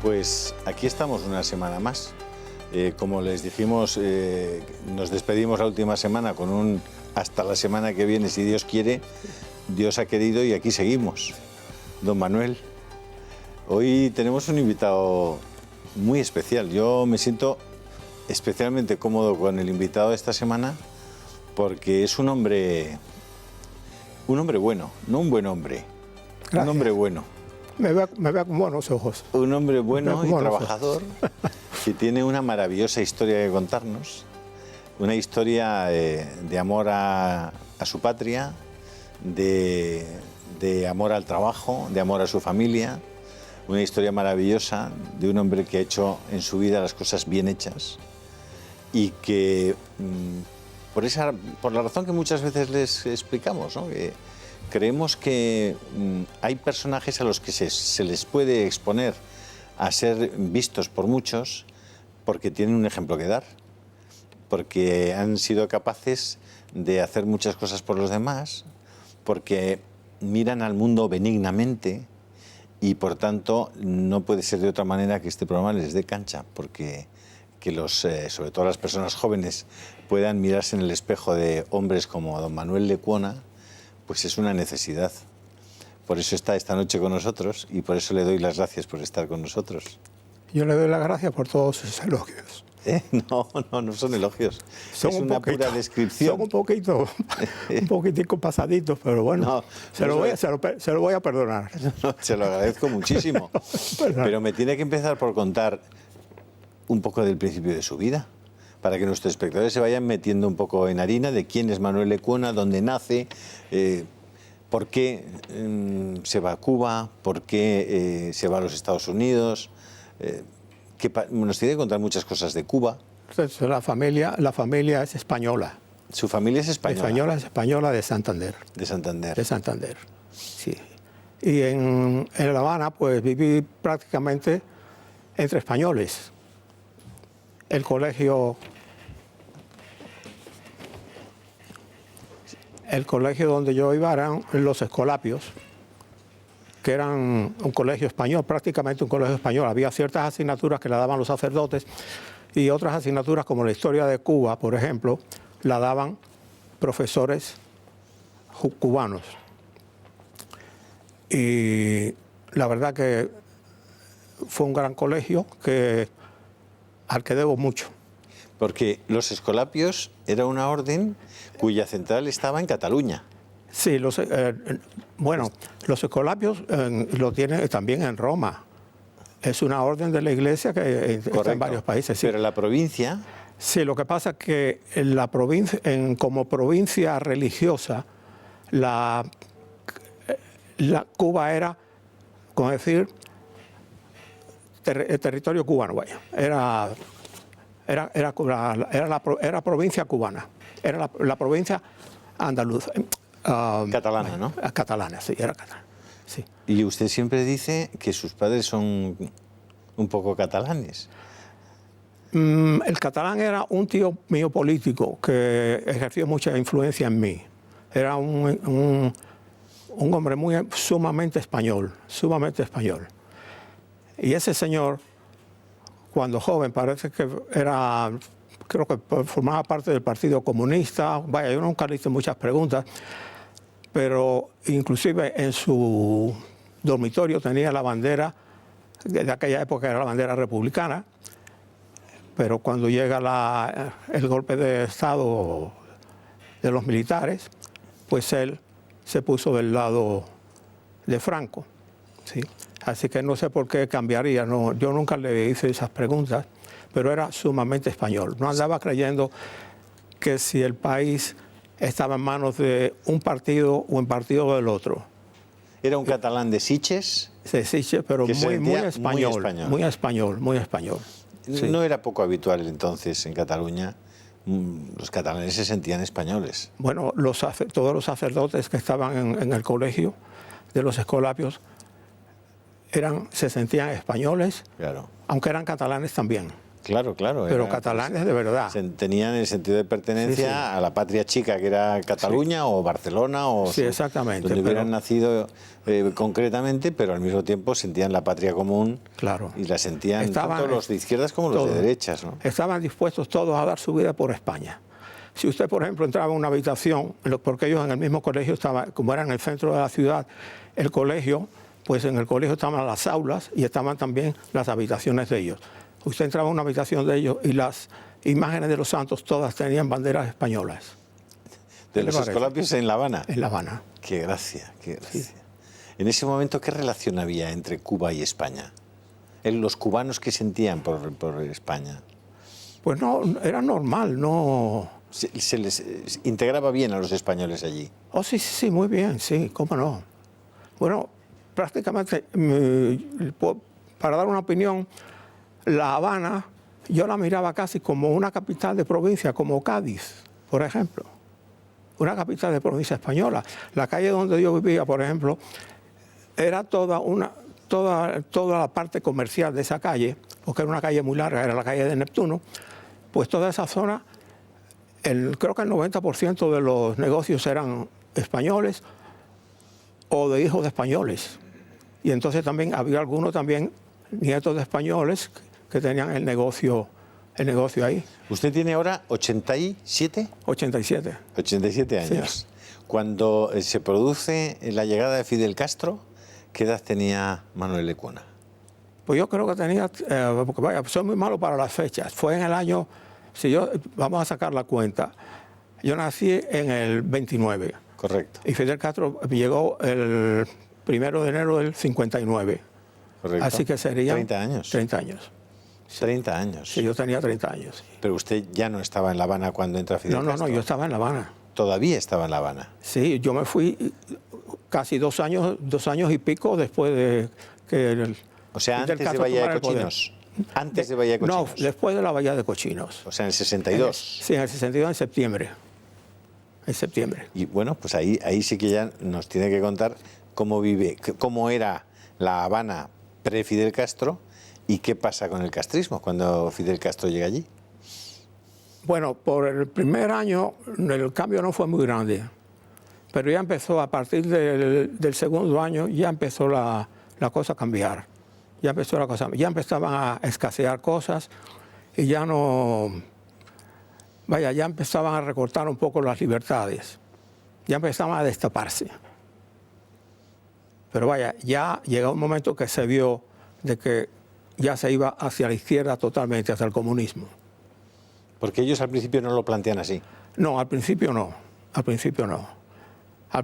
Pues aquí estamos una semana más. Como les dijimos, nos despedimos la última semana con un hasta la semana que viene, si Dios quiere. Dios ha querido y aquí seguimos. Don Manuel, hoy tenemos un invitado muy especial. Yo me siento especialmente cómodo con el invitado de esta semana porque es un hombre bueno, no un buen hombre, Gracias. un hombre bueno. Me vea con buenos ojos. Un hombre bueno y trabajador que tiene una maravillosa historia que contarnos, una historia de amor a su patria, de amor al trabajo, de amor a su familia, una historia maravillosa de un hombre que ha hecho en su vida las cosas bien hechas y que, por la razón que muchas veces les explicamos, ¿no? Que creemos que hay personajes a los que se les puede exponer a ser vistos por muchos porque tienen un ejemplo que dar, porque han sido capaces de hacer muchas cosas por los demás, porque miran al mundo benignamente y por tanto no puede ser de otra manera que este programa les dé cancha, porque que sobre todo las personas jóvenes puedan mirarse en el espejo de hombres como don Manuel Lecuona, pues es una necesidad. Por eso está esta noche con nosotros y por eso le doy las gracias por estar con nosotros. Yo le doy las gracias por todos sus elogios. No son elogios. Son es una pura descripción. Son un poquitico pasaditos, pero bueno, No, se lo voy a perdonar. No, se lo agradezco muchísimo. Pero me tiene que empezar por contar un poco del principio de su vida, para que nuestros espectadores se vayan metiendo un poco en harina de quién es Manuel Lecuona, dónde nace, por qué se va a Cuba, por qué se va a los Estados Unidos. Nos tiene que contar muchas cosas de Cuba. Entonces, la familia es española. Su familia es española. Es española de Santander. De Santander. De Santander, sí. Y en La Habana, pues viví prácticamente entre españoles. El colegio donde yo iba eran los Escolapios, que eran un colegio español, prácticamente un colegio español. Había ciertas asignaturas que la daban los sacerdotes y otras asignaturas como la historia de Cuba, por ejemplo, la daban profesores cubanos. Y la verdad que fue un gran colegio al que debo mucho. Porque los Escolapios era una orden cuya central estaba en Cataluña. Sí, los Escolapios lo tienen también en Roma. Es una orden de la Iglesia que está en varios países. Sí. Pero la provincia... Sí, lo que pasa es que en la provincia, como provincia religiosa, Cuba era, como decir, territorio cubano, vaya. Era provincia cubana. Era la provincia andaluza. Catalana, ¿no? Catalana, sí, era catalana. Sí. Y usted siempre dice que sus padres son un poco catalanes. El catalán era un tío mío político que ejerció mucha influencia en mí. Era un hombre sumamente español, sumamente español. Y ese señor, cuando joven, parece que creo que formaba parte del Partido Comunista. Vaya, yo nunca le hice muchas preguntas, pero inclusive en su dormitorio tenía la bandera, de aquella época era la bandera republicana, pero cuando llega el golpe de Estado de los militares, pues él se puso del lado de Franco, ¿sí? Así que no sé por qué cambiaría, no, yo nunca le hice esas preguntas, pero era sumamente español. No andaba creyendo que si el país estaba en manos de un partido o en partido del otro. ¿Era un catalán de Sitges? De Sitges, pero muy español. Muy español. Sí. No era poco habitual entonces en Cataluña. Los catalanes se sentían españoles. Bueno, todos los sacerdotes que estaban en el colegio de los Escolapios se sentían españoles, claro, aunque eran catalanes también. Claro, claro. Pero catalanes de verdad. Tenían el sentido de pertenencia a la patria chica, que era Cataluña o Barcelona o exactamente, donde hubieran nacido concretamente, pero al mismo tiempo sentían la patria común. Claro. Y la sentían tanto los de izquierdas como los de derechas, ¿no? Estaban dispuestos todos a dar su vida por España. Si usted, por ejemplo, entraba en una habitación, porque ellos en el mismo colegio estaban, como era en el centro de la ciudad, el colegio, pues en el colegio estaban las aulas y estaban también las habitaciones de ellos. Usted entraba en una habitación de ellos y las imágenes de los santos todas tenían banderas españolas. ¿De los Escolapios en La Habana? En La Habana. Qué gracia, qué gracia. Sí. En ese momento, ¿qué relación había entre Cuba y España? ¿Los cubanos qué sentían por España? Pues no, era normal, no... ¿Se les integraba bien a los españoles allí? Oh, sí, sí, muy bien, sí, cómo no. Bueno, prácticamente, para dar una opinión, La Habana, yo la miraba casi como una capital de provincia, como Cádiz, por ejemplo. Una capital de provincia española. La calle donde yo vivía, por ejemplo, era toda la parte comercial de esa calle, porque era una calle muy larga, era la calle de Neptuno, pues toda esa zona, creo que el 90% de los negocios eran españoles o de hijos de españoles. Y entonces también había algunos también nietos de españoles que tenían el negocio ahí. ¿Usted tiene ahora 87? 87. 87 años. Sí. Cuando se produce la llegada de Fidel Castro, ¿qué edad tenía Manuel Lecuona? Pues yo creo que tenía, porque vaya, soy muy malo para las fechas. Fue en el año, vamos a sacar la cuenta, yo nací en el 29. Correcto. Y Fidel Castro llegó el 1 de enero del 59. Correcto. Así que serían 30 años. 30 años. 30 años. Sí, yo tenía 30 años. Sí. Pero usted ya no estaba en La Habana cuando entra Fidel Castro. No, yo estaba en La Habana. ¿Todavía estaba en La Habana? Sí, yo me fui casi 2 años y pico después de que o sea, antes de Bahía de Cochinos. Antes de Bahía de Cochinos. No, después de la Bahía de Cochinos. O sea, en el 62. Sí, en el 62, en septiembre. En septiembre. Y bueno, pues ahí sí que ya nos tiene que contar cómo era La Habana pre-Fidel Castro y qué pasa con el castrismo cuando Fidel Castro llega allí. Bueno, por el primer año el cambio no fue muy grande, pero ya empezó, a partir del segundo año, ya empezó la cosa a cambiar. Ya empezaban a escasear cosas y ya empezaban a recortar un poco las libertades. Ya empezaban a destaparse. Pero vaya, ya llegó un momento que se vio de que ya se iba hacia la izquierda totalmente, hacia el comunismo. Porque ellos al principio no lo plantean así. No, al principio no. Al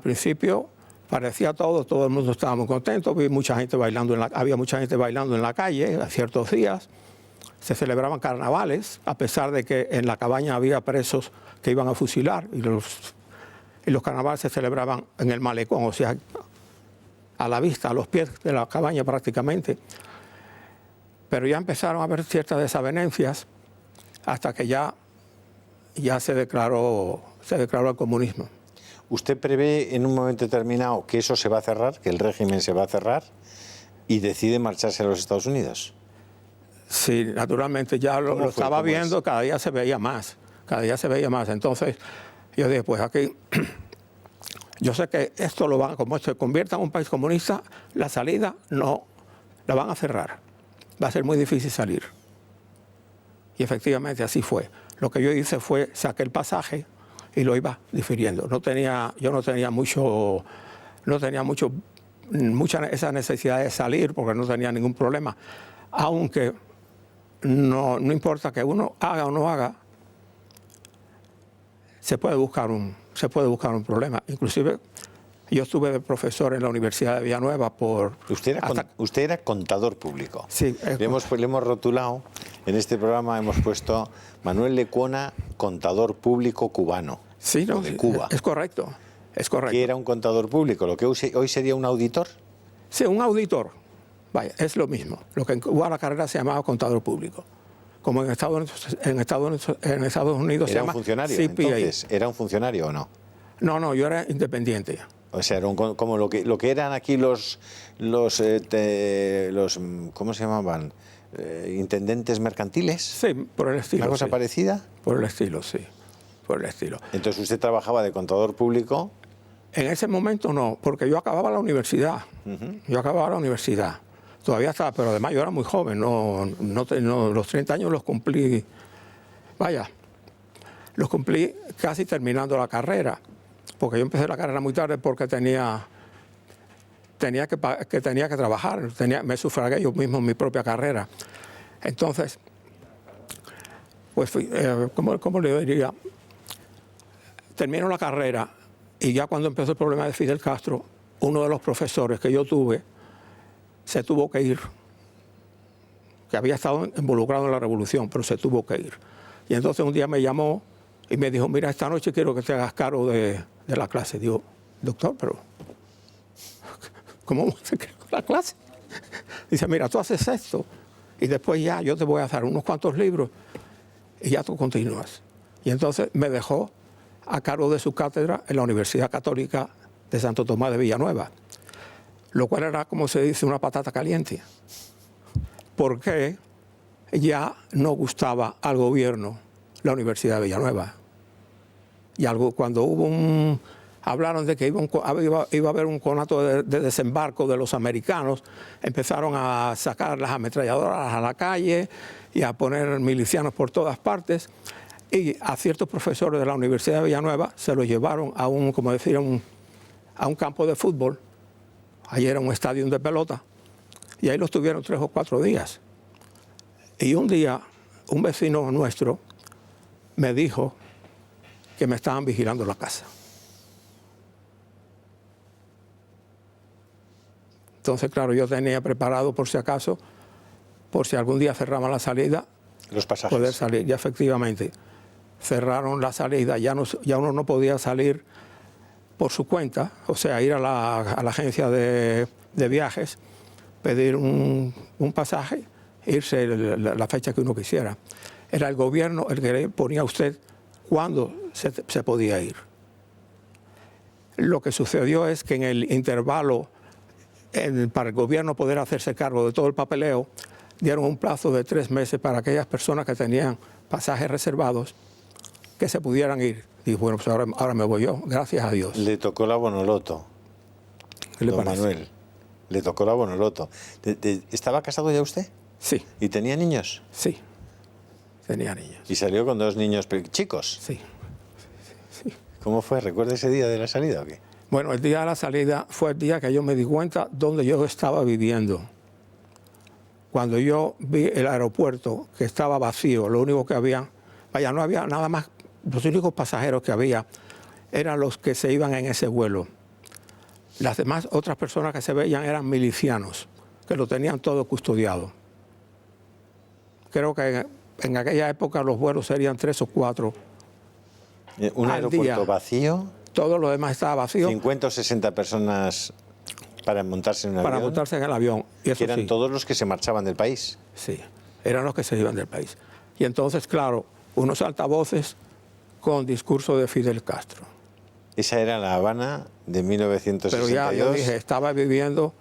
principio parecía todo el mundo estaba muy contento, había mucha gente bailando en la calle a ciertos días. Se celebraban carnavales, a pesar de que en la cabaña había presos que iban a fusilar, y los carnavales se celebraban en el malecón, o sea, a la vista, a los pies de la cabaña prácticamente. Pero ya empezaron a haber ciertas desavenencias hasta que ya se declaró el comunismo. ¿Usted prevé en un momento determinado que eso se va a cerrar, que el régimen se va a cerrar y decide marcharse a los Estados Unidos? Sí, naturalmente ya lo estaba viendo, cada día se veía más. Entonces yo dije, pues aquí, yo sé que esto como se convierta en un país comunista, la salida no, la van a cerrar. Va a ser muy difícil salir. Y efectivamente así fue. Lo que yo hice fue saqué el pasaje y lo iba difiriendo. Yo no tenía mucha esa necesidad de salir porque no tenía ningún problema. Aunque no importa que uno haga o no haga, se puede buscar un problema. Inclusive yo estuve de profesor en la Universidad de Villanueva Usted era contador público. Sí. Le hemos rotulado, en este programa hemos puesto Manuel Lecuona, contador público cubano. Sí, no, de Cuba. Es correcto. ¿Qué era un contador público? ¿Lo que hoy sería un auditor? Sí, un auditor. Vaya, es lo mismo. Lo que en Cuba la carrera se llamaba contador público. Como en Estados Unidos se llama ¿Era un funcionario? CPA. Entonces, ¿era un funcionario o no? No, yo era independiente. O sea, era como lo que eran aquí los ¿cómo se llamaban? intendentes mercantiles. Sí, por el estilo. ¿Una cosa sí. parecida? Por el estilo, sí. Por el estilo. Entonces usted trabajaba de contador público. En ese momento no, porque yo acababa la universidad. Yo acababa la universidad. Todavía estaba, pero además yo era muy joven. No, los 30 años los cumplí. Vaya, los cumplí casi terminando la carrera. Porque yo empecé la carrera muy tarde porque tenía que trabajar. Me sufragué yo mismo en mi propia carrera. Entonces, pues, ¿cómo le diría? Termino la carrera y ya cuando empezó el problema de Fidel Castro, uno de los profesores que yo tuve se tuvo que ir, que había estado involucrado en la revolución, pero se tuvo que ir. Y entonces un día me llamó y me dijo, mira, esta noche quiero que te hagas cargo de la clase. Digo, doctor, pero ¿cómo se queda con la clase? Dice, mira, tú haces esto y después ya yo te voy a dar unos cuantos libros y ya tú continúas. Y entonces me dejó a cargo de su cátedra en la Universidad Católica de Santo Tomás de Villanueva, lo cual era, como se dice, una patata caliente, porque ya no gustaba al gobierno la Universidad de Villanueva. Y cuando hablaron de que iba a haber un conato de desembarco de los americanos, empezaron a sacar las ametralladoras a la calle y a poner milicianos por todas partes. Y a ciertos profesores de la Universidad de Villanueva se los llevaron a un campo de fútbol. Allí era un estadio de pelota. Y ahí los tuvieron 3 o 4 días. Y un día, un vecino nuestro me dijo que me estaban vigilando la casa. Entonces, claro, yo tenía preparado por si acaso, por si algún día cerraban la salida, los pasajes. Poder salir. Y efectivamente, cerraron la salida, ya uno no podía salir por su cuenta, o sea, ir a la agencia de viajes, pedir un pasaje, irse la fecha que uno quisiera. Era el gobierno el que le ponía a usted cuándo se podía ir. Lo que sucedió es que en el intervalo, para el gobierno poder hacerse cargo de todo el papeleo, dieron un plazo de 3 meses para aquellas personas que tenían pasajes reservados que se pudieran ir. Y bueno, pues ahora me voy yo, gracias a Dios. Le tocó la Bonoloto. ¿Qué le Don parece? Manuel, le tocó la Bonoloto. ¿Estaba casado ya usted? Sí. ¿Y tenía niños? Sí, tenía niños. ¿Y salió con 2 niños chicos? Sí. ¿Cómo fue? ¿Recuerda ese día de la salida o qué? Bueno, el día de la salida fue el día que yo me di cuenta dónde yo estaba viviendo. Cuando yo vi el aeropuerto, que estaba vacío, lo único que había, vaya, no había nada más, los únicos pasajeros que había eran los que se iban en ese vuelo. Las demás otras personas que se veían eran milicianos, que lo tenían todo custodiado. Creo que en aquella época los vuelos serían 3 o 4 ¿Un al aeropuerto día. vacío? Todo lo demás estaba vacío. 50 o 60 personas para montarse en un para avión. montarse en el avión. Y eso Que eran sí, todos los que se marchaban del país. sí, eran los que se iban del país. Y entonces, claro, unos altavoces con discurso de Fidel Castro. Esa era La Habana de 1962. Pero ya yo dije, estaba viviendo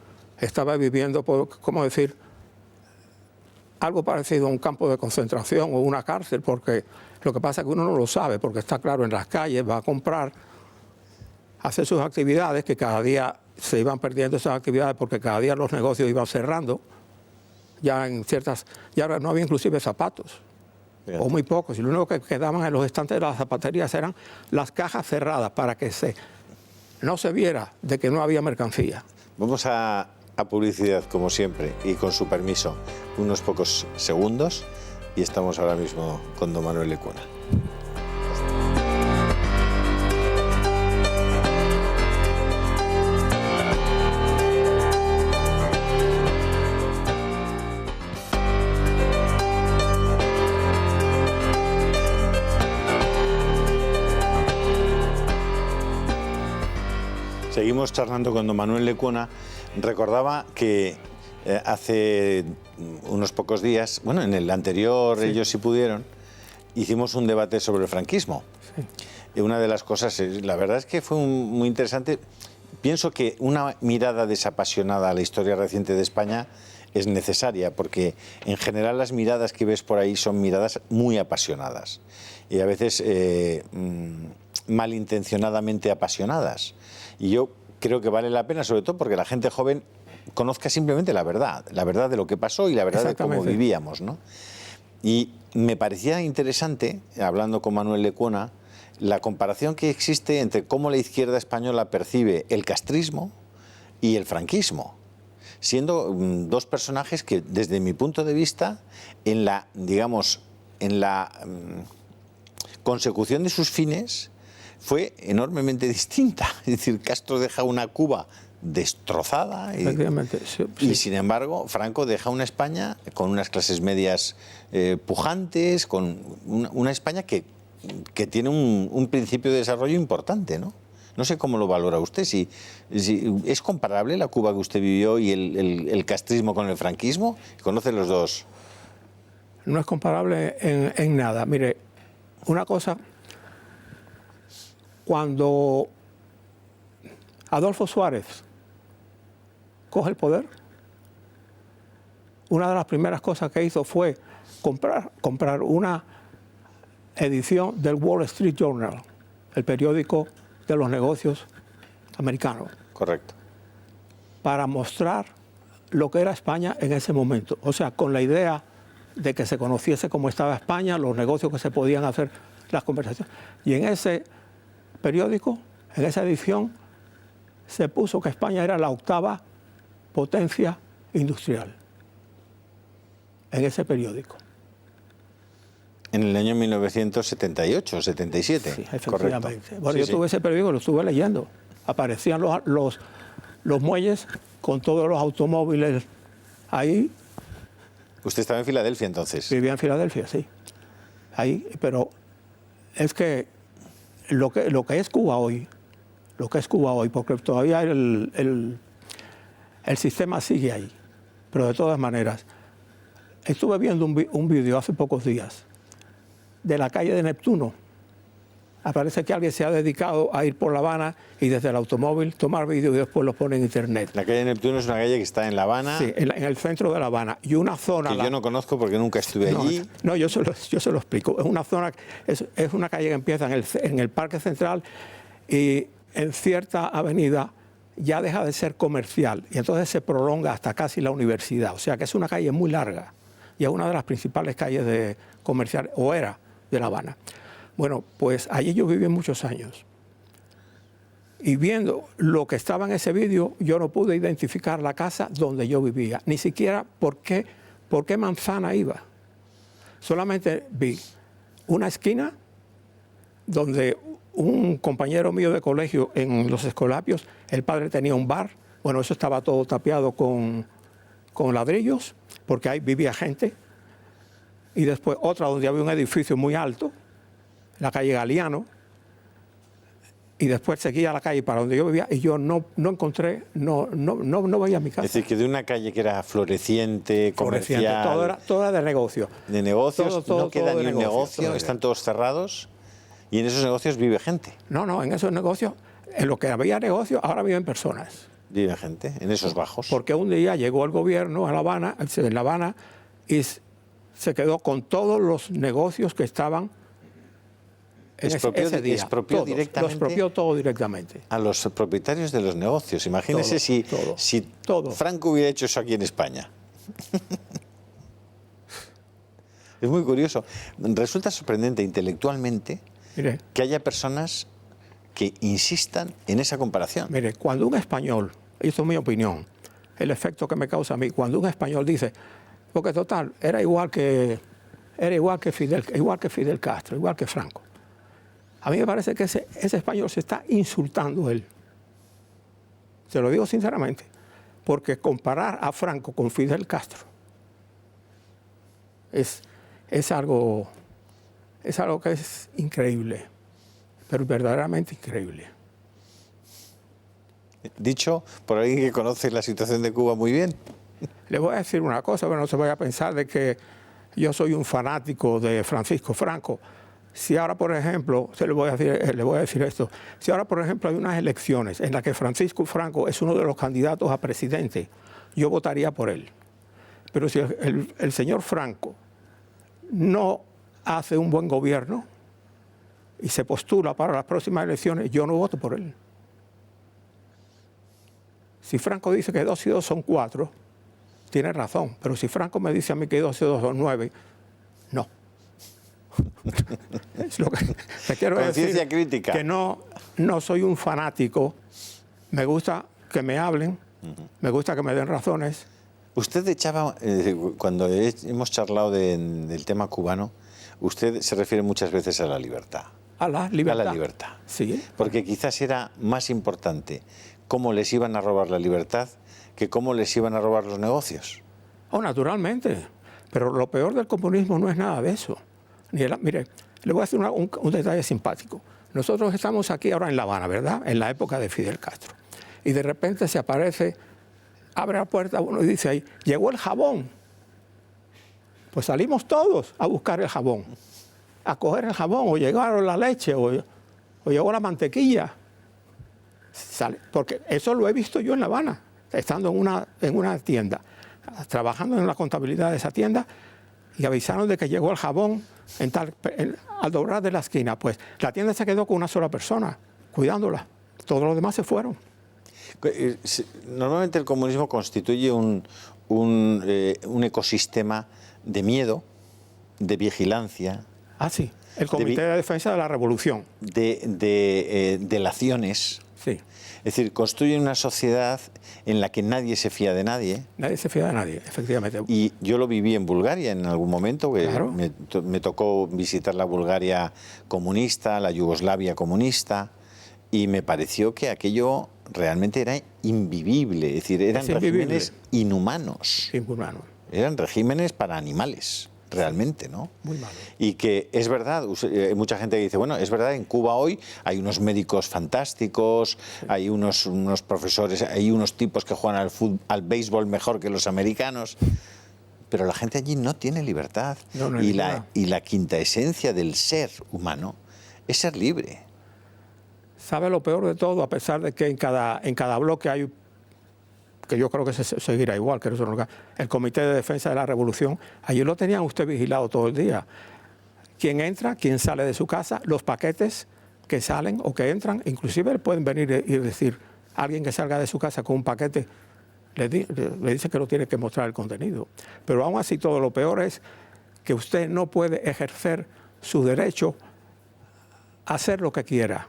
por, ¿cómo decir? Algo parecido a un campo de concentración o una cárcel, porque lo que pasa es que uno no lo sabe, porque está claro en las calles, va a comprar, hacer sus actividades, que cada día se iban perdiendo esas actividades porque cada día los negocios iban cerrando. Ya no había inclusive zapatos, Fíjate. o muy pocos, y lo único que quedaban en los estantes de las zapaterías eran las cajas cerradas para que no se viera de que no había mercancía. Vamos a publicidad, como siempre, y con su permiso, unos pocos segundos, y estamos ahora mismo con don Manuel Lecuna. Seguimos charlando con don Manuel Lecuna. Recordaba que hace unos pocos días, bueno, en el anterior, Sí. Ellos sí pudieron, hicimos un debate sobre el franquismo. Sí. Y una de las cosas, la verdad es que fue muy interesante, pienso que una mirada desapasionada a la historia reciente de España es necesaria, porque en general las miradas que ves por ahí son miradas muy apasionadas y a veces malintencionadamente apasionadas. Y yo creo que vale la pena, sobre todo porque la gente joven conozca simplemente la verdad de lo que pasó y la verdad de cómo vivíamos, ¿no? Y me parecía interesante, hablando con Manuel Lecuona, la comparación que existe entre cómo la izquierda española percibe el castrismo y el franquismo, siendo dos personajes que, desde mi punto de vista, en la, digamos, en la consecución de sus fines, fue enormemente distinta. Es decir, Castro deja una Cuba destrozada y sin embargo Franco deja una España con unas clases medias pujantes, con una España que tiene un principio de desarrollo importante, ¿no? No sé cómo lo valora usted, si es comparable la Cuba que usted vivió y el castrismo con el franquismo. ¿Conoce los dos? No es comparable en nada. Mire, una cosa, cuando Adolfo Suárez coge el poder, una de las primeras cosas que hizo fue comprar una edición del Wall Street Journal, el periódico de los negocios americanos. Correcto. Para mostrar lo que era España en ese momento. O sea, con la idea de que se conociese cómo estaba España, los negocios que se podían hacer, las conversaciones. Y en ese periódico, en esa edición, se puso que España era la 8ª potencia industrial. En ese periódico. En el año 1978, 77. Sí, efectivamente. Correcto. Bueno, yo tuve ese periódico, lo estuve leyendo. Aparecían los muelles con todos los automóviles ahí. ¿Usted estaba en Filadelfia entonces? Vivía en Filadelfia, sí. Ahí, pero es que lo que es Cuba hoy, porque todavía el sistema sigue ahí, pero de todas maneras, estuve viendo un vídeo hace pocos días de la calle de Neptuno. Aparece que alguien se ha dedicado a ir por La Habana y desde el automóvil tomar vídeos y después los pone en internet. La calle de Neptuno es una calle que está en La Habana. Sí, en el centro de La Habana. Y una zona... Que yo no conozco porque nunca estuve allí. No, yo se lo explico. Es una zona, es una calle que empieza en el Parque Central y en cierta avenida ya deja de ser comercial y entonces se prolonga hasta casi la universidad. O sea que es una calle muy larga y es una de las principales calles de comercial, o era, de La Habana. Bueno, pues allí yo viví muchos años. Y viendo lo que estaba en ese vídeo, yo no pude identificar la casa donde yo vivía, ni siquiera por qué manzana iba. Solamente vi una esquina donde un compañero mío de colegio en Los Escolapios, el padre tenía un bar, bueno, eso estaba todo tapiado con ladrillos, porque ahí vivía gente. Y después otra donde había un edificio muy alto, la calle Galiano, y después seguía la calle para donde yo vivía y yo no encontré, no veía mi casa. Es decir, que de una calle que era floreciente, comercial... Todo era de negocio. De negocios, no queda ni un negocio, están todos cerrados y en esos negocios vive gente. No, en esos negocios, en lo que había negocios, ahora viven personas. Vive gente, en esos bajos. Porque un día llegó el gobierno a La Habana, en La Habana, y se quedó con todos los negocios que estaban ese día. Expropió directamente. Los expropió todo directamente. A los propietarios de los negocios. Imagínese si Franco hubiera hecho eso aquí en España. Es muy curioso. Resulta sorprendente intelectualmente que haya personas que insistan en esa comparación. Mire, cuando un español, esto es mi opinión, el efecto que me causa a mí, cuando un español dice, porque total, era igual que Fidel Castro, igual que Franco. A mí me parece que ese español se está insultando él. Se lo digo sinceramente, porque comparar a Franco con Fidel Castro es algo que es increíble, pero verdaderamente increíble. Dicho por alguien que conoce la situación de Cuba muy bien. Le voy a decir una cosa, pero no se vaya a pensar de que yo soy un fanático de Francisco Franco. Si ahora, por ejemplo, le voy a decir esto, si ahora, por ejemplo, hay unas elecciones en las que Francisco Franco es uno de los candidatos a presidente, yo votaría por él. Pero si el señor Franco no hace un buen gobierno y se postula para las próximas elecciones, yo no voto por él. Si Franco dice que 2 y 2 son 4, tiene razón. Pero si Franco me dice a mí que 2 y 2 son 9, no. Es lo que te quiero decir. Crítica. Que no soy un fanático. Me gusta que me hablen, me gusta que me den razones. Usted echaba, cuando hemos charlado del tema cubano, usted se refiere muchas veces a la libertad. A la libertad. A la libertad. Sí. Porque quizás era más importante cómo les iban a robar la libertad que cómo les iban a robar los negocios. Oh, naturalmente. Pero lo peor del comunismo no es nada de eso. Mire, le voy a hacer un detalle simpático. Nosotros estamos aquí ahora en La Habana, ¿verdad? En la época de Fidel Castro. Y de repente se aparece, abre la puerta uno y dice ahí, llegó el jabón. Pues salimos todos a buscar el jabón, a coger el jabón, o llegaron la leche, o llegó la mantequilla. Porque eso lo he visto yo en La Habana, estando en una tienda, trabajando en la contabilidad de esa tienda, y avisaron de que llegó el jabón al doblar de la esquina. Pues la tienda se quedó con una sola persona, cuidándola. Todos los demás se fueron. Normalmente el comunismo constituye un ecosistema de miedo, de vigilancia. Ah, sí. El Comité de Defensa de la Revolución. De delaciones. Sí. Es decir, construyen una sociedad en la que nadie se fía de nadie. Nadie se fía de nadie, efectivamente. Y yo lo viví en Bulgaria en algún momento, que claro. me tocó visitar la Bulgaria comunista, la Yugoslavia comunista, y me pareció que aquello realmente era invivible. Es decir, eran regímenes inhumanos. Inhumanos. Eran regímenes para animales. Realmente, ¿no? Muy malo. Y que es verdad, hay mucha gente que dice, bueno, es verdad, en Cuba hoy hay unos médicos fantásticos, sí. Hay unos profesores, hay unos tipos que juegan al béisbol mejor que los americanos, pero la gente allí no tiene libertad. No y la quinta esencia del ser humano es ser libre. ¿Sabe lo peor de todo? A pesar de que en cada bloque hay, que yo creo que se seguirá igual, que eso no, el Comité de Defensa de la Revolución, allí lo tenían usted vigilado todo el día. Quién entra, quién sale de su casa, los paquetes que salen o que entran, inclusive pueden venir y decir, alguien que salga de su casa con un paquete, le dice que no tiene que mostrar el contenido. Pero aún así todo lo peor es que usted no puede ejercer su derecho a hacer lo que quiera.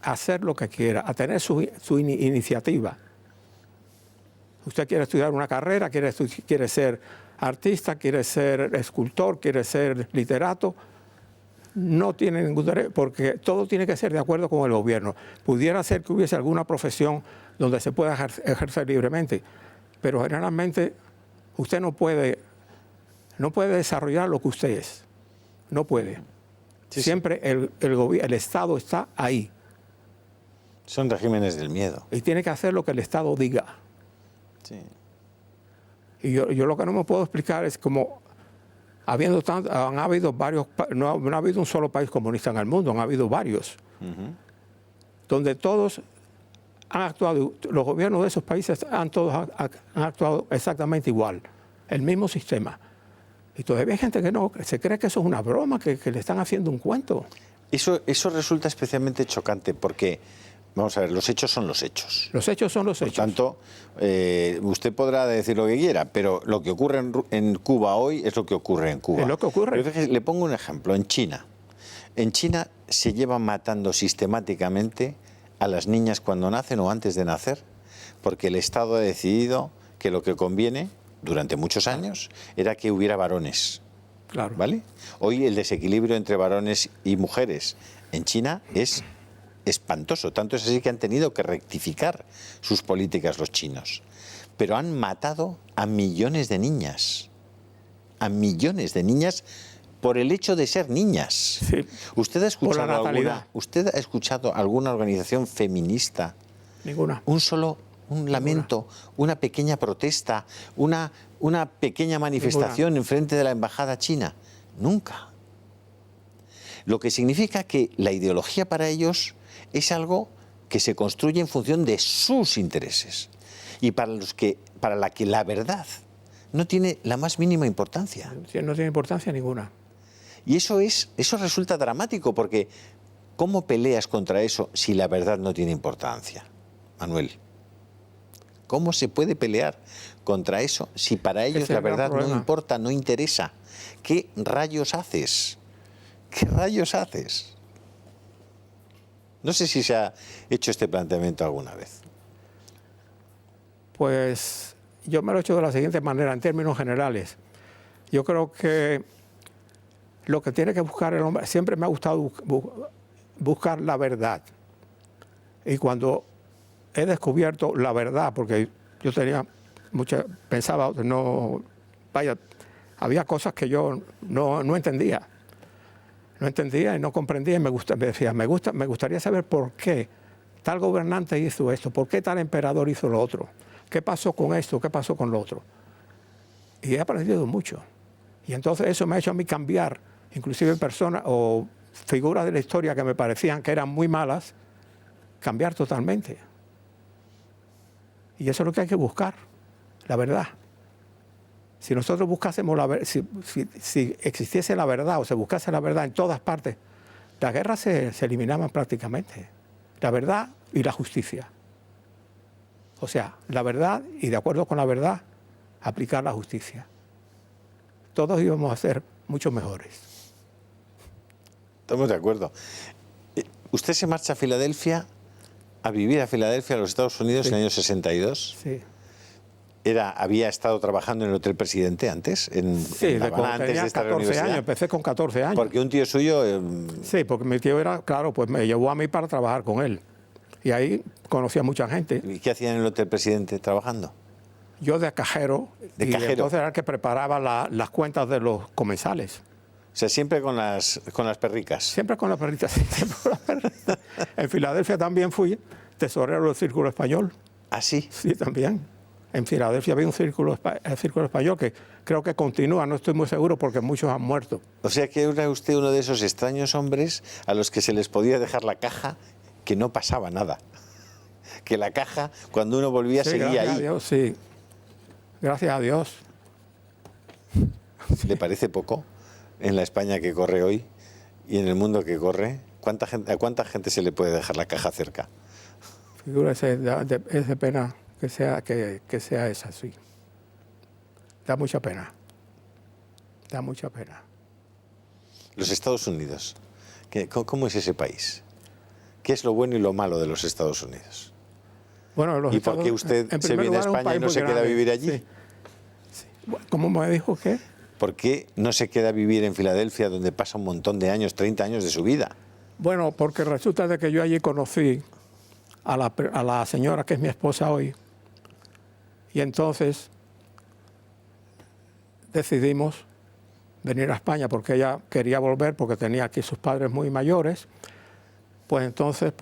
A hacer lo que quiera, a tener su iniciativa. Usted quiere estudiar una carrera, quiere ser artista, quiere ser escultor, quiere ser literato, no tiene ningún derecho, porque todo tiene que ser de acuerdo con el gobierno. Pudiera ser que hubiese alguna profesión donde se pueda ejercer libremente, pero generalmente usted no puede desarrollar lo que usted es. No puede. Sí, siempre sí. El Estado está ahí. Son regímenes del miedo. Y tiene que hacer lo que el Estado diga. Sí. Y yo lo que no me puedo explicar es cómo, han habido varios, no ha habido un solo país comunista en el mundo, han habido varios, donde todos han actuado, los gobiernos de esos países han actuado exactamente igual, el mismo sistema. Y todavía hay gente que no, se cree que eso es una broma, que le están haciendo un cuento. Eso resulta especialmente chocante porque, vamos a ver, los hechos son los hechos. Los hechos son los hechos. Por tanto, usted podrá decir lo que quiera, pero lo que ocurre en Cuba hoy es lo que ocurre en Cuba. Es lo que ocurre. Le pongo un ejemplo. En China se llevan matando sistemáticamente a las niñas cuando nacen o antes de nacer, porque el Estado ha decidido que lo que conviene durante muchos años era que hubiera varones. Claro. ¿Vale? Hoy el desequilibrio entre varones y mujeres en China es espantoso. Tanto es así que han tenido que rectificar sus políticas los chinos. Pero han matado a millones de niñas. A millones de niñas por el hecho de ser niñas. Sí. ¿Usted ha escuchado alguna organización feminista? Ninguna. Un lamento, una pequeña protesta, una pequeña manifestación enfrente de la embajada china. Nunca. Lo que significa que la ideología para ellos es algo que se construye en función de sus intereses y para la que la verdad no tiene la más mínima importancia. Sí, no tiene importancia ninguna. Y eso resulta dramático, porque ¿cómo peleas contra eso si la verdad no tiene importancia, Manuel? ¿Cómo se puede pelear contra eso si para ellos la verdad no importa, no interesa? ¿Qué rayos haces? ¿Qué rayos haces? No sé si se ha hecho este planteamiento alguna vez. Pues yo me lo he hecho de la siguiente manera, en términos generales. Yo creo que lo que tiene que buscar el hombre, siempre me ha gustado buscar la verdad. Y cuando he descubierto la verdad, porque yo pensaba, había cosas que yo no entendía. No entendía y no comprendía y me decía, me gustaría saber por qué tal gobernante hizo esto, por qué tal emperador hizo lo otro, qué pasó con esto, qué pasó con lo otro. Y he aprendido mucho. Y entonces eso me ha hecho a mí cambiar, inclusive personas o figuras de la historia que me parecían que eran muy malas, cambiar totalmente. Y eso es lo que hay que buscar, la verdad. Si nosotros buscásemos si existiese la verdad o se buscase la verdad en todas partes, las guerras se eliminaban prácticamente. La verdad y la justicia. O sea, la verdad y de acuerdo con la verdad, aplicar la justicia. Todos íbamos a ser mucho mejores. Estamos de acuerdo. Usted se marcha a vivir a Filadelfia, a los Estados Unidos, sí, en el año 62. Sí. Había estado trabajando en el Hotel Presidente antes, en La Habana, antes de estar en la universidad. Empecé con 14 años. Porque un tío suyo... Sí, porque mi tío pues me llevó a mí para trabajar con él. Y ahí conocí a mucha gente. ¿Y qué hacía en el Hotel Presidente trabajando? Yo de cajero. Entonces era el que preparaba las cuentas de los comensales. O sea, siempre con las perricas. Siempre con las perritas, sí, siempre con las perritas. En Filadelfia también fui tesorero del Círculo Español. ¿Ah, sí? Sí, también. En Filadelfia había el Círculo Español que creo que continúa, no estoy muy seguro porque muchos han muerto. O sea que era usted uno de esos extraños hombres a los que se les podía dejar la caja, que no pasaba nada. Que la caja, cuando uno volvía, sí, seguía gracias ahí. A Dios, sí. Gracias a Dios. ¿Le parece poco en la España que corre hoy y en el mundo que corre? ¿A cuánta gente se le puede dejar la caja cerca? Figúrese, es de pena que sea esa, sí. Da mucha pena. Da mucha pena. Los Estados Unidos, ¿cómo es ese país? ¿Qué es lo bueno y lo malo de los Estados Unidos? Bueno, ¿Y por qué usted se viene a España y no se queda a vivir allí? Sí. Sí. ¿Cómo me dijo qué? ¿Por qué no se queda a vivir en Filadelfia, donde pasa un montón de años, 30 años de su vida? Bueno, porque resulta de que yo allí conocí a la señora que es mi esposa hoy. Y entonces decidimos venir a España porque ella quería volver porque tenía aquí sus padres muy mayores. Pues entonces,